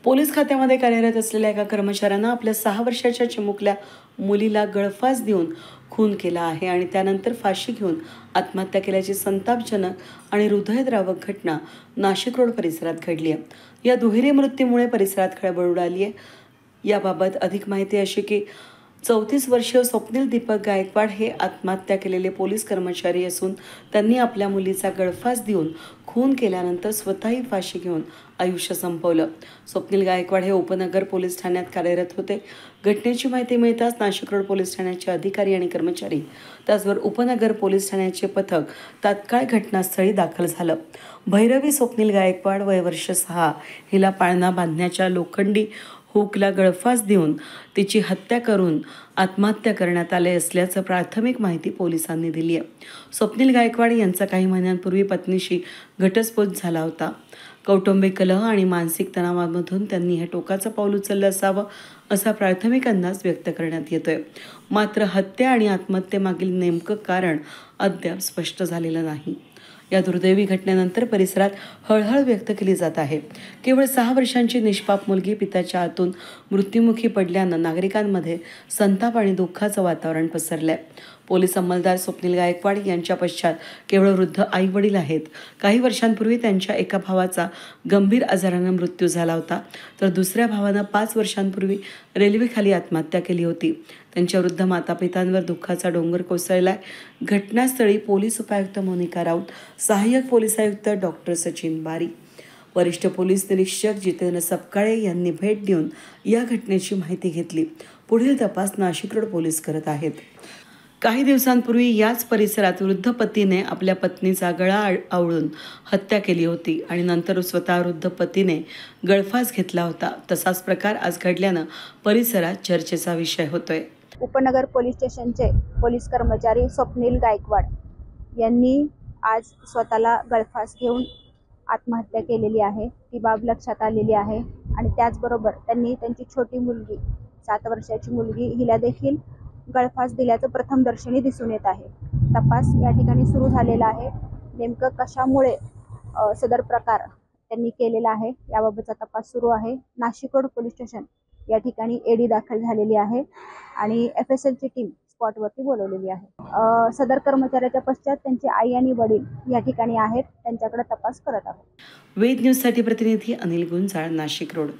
Police खात्यामध्ये कार्यरत असलेल्या एका कर्मचाऱ्यानं आपल्या 6 वर्षाच्या चिमुकल्या मुलीला गळफास देऊन खून केला आहे आणि त्यानंतर फाशी घेऊन आत्महत्या केल्याची संतापजनक आणि हृदयद्रावक घटना नाशिक रोड परिसरात घडली आहे। या दुहेरी मृत्यूमुळे परिसरात खळबळ उडाली आहे। याबाबत अधिक माहिती अशी की 34 वर्षीय स्वप्नील दीपक गायकवाड हे आत्महत्या केलेले पोलीस कर्मचारी असून त्यांनी आपल्या मुलीचा गळफास देऊन खून केल्यानंतर स्वतःही फाशी घेऊन आयुष्य संपवलं। स्वप्नील गायकवाड हे उपनगर पोलीस ठाण्यात कार्यरत होते। घटनेची माहिती मिळताच नाशिक रोड पोलीस ठाण्याचे अधिकारी आणि कर्मचारी त्याचबरोबर उपनगर पोलीस ठाण्याचे पथक तात्काळ घटनास्थळी दाखल झालं। भैरवी स्वप्नील गायकवाड वय वर्ष 6 हिला पाळणा बांधण्याच्या लोखंडी हुकला गळफास देऊन तिची हत्या करून आत्महत्या करण्यात आले असल्याचं प्राथमिक माहिती पोलिसांनी दिली आहे। स्वप्नील गायकवाड यांचा काही महिन्यांपूर्वी पत्नीशी घटस्फोट झाला होता। कौटुंबिक कलह आणि मानसिक तणावामधून त्यांनी हे टोकाचं पाऊल उचललं असावं असा प्राथमिक अंदाज व्यक्त करण्यात येतोय। मात्र हत्या आणि आत्महत्येमागील नेमकं कारण अद्याप स्पष्ट झालेलं नाही। या दुर्दैवी घटनेनंतर परिसरात हळहळ व्यक्त केली जात आहे। केवळ 6 वर्षांची निष्पाप मुलगी पित्याच्या हातून मृत्युमुखी पडल्यानं नागरिकांमध्ये संताप आणि दुःखाचं वातावरण पसरलंय। पोलीस अंमलदार स्वप्नील गायकवाड यांच्या पश्चात केवळ वृद्ध आई वडील आहेत। काही वर्षांपूर्वी त्यांच्या एका भावाचा गंभीर आजारानं मृत्यू झाला होता, तर दुसऱ्या भावानं 5 वर्षांपूर्वी रेल्वेखाली आत्महत्या केली होती। त्यांच्या वृद्ध मातापित्यांवर दुःखाचा डोंगर कोसळलाय। घटनास्थळी पोलीस उपायुक्त मोनिका राऊत, सहाय्यक पोलीस आयुक्त डॉक्टर सचिन बारी, वरिष्ठ पोलीस निरीक्षक जितेंद्र सपकाळे यांनी भेट देऊन या घटनेची माहिती घेतली। पुढील तपास नाशिक रोड पोलीस करत आहेत। काही दिवसांपूर्वी याच परिसरात वृद्ध पतीने आपल्या पत्नीचा गळा आवळून हत्या केली होती आणि नंतर स्वतः वृद्ध पतीने गळफास घेतला होता। तसाच प्रकार आज घडल्यानं परिसरात चर्चेचा विषय होतोय। उपनगर पोलीस स्टेशनचे पोलीस कर्मचारी स्वप्नील गायकवाड यांनी आज स्वतःला गळफास घेऊन आत्महत्या केलेली आहे। ती बाब लक्षात आलेली आहे आणि त्याचबरोबर त्यांनी त्यांची छोटी मुलगी 7 वर्षाची मुलगी हिला देखील गळफास दिल्याचं प्रथमदर्शनी दिसून येत आहे। तपास या ठिकाणी सुरू झालेला आहे। नेमकं कशामुळे सदर प्रकार त्यांनी केलेला आहे याबाबतचा तपास सुरू आहे। नाशिक रोड पोलीस स्टेशन या ठिकाणी एडी दाखल झालेली आहे आणि FSLची टीम स्पॉटवरती बोलवलेली आहे। सदर कर्मचाऱ्याच्या पश्चात त्यांचे आई आणि वडील या ठिकाणी आहेत, त्यांच्याकडे तपास करत आहोत। वेद न्यूजसाठी प्रतिनिधी अनिल गुंजाळ, नाशिक रोड।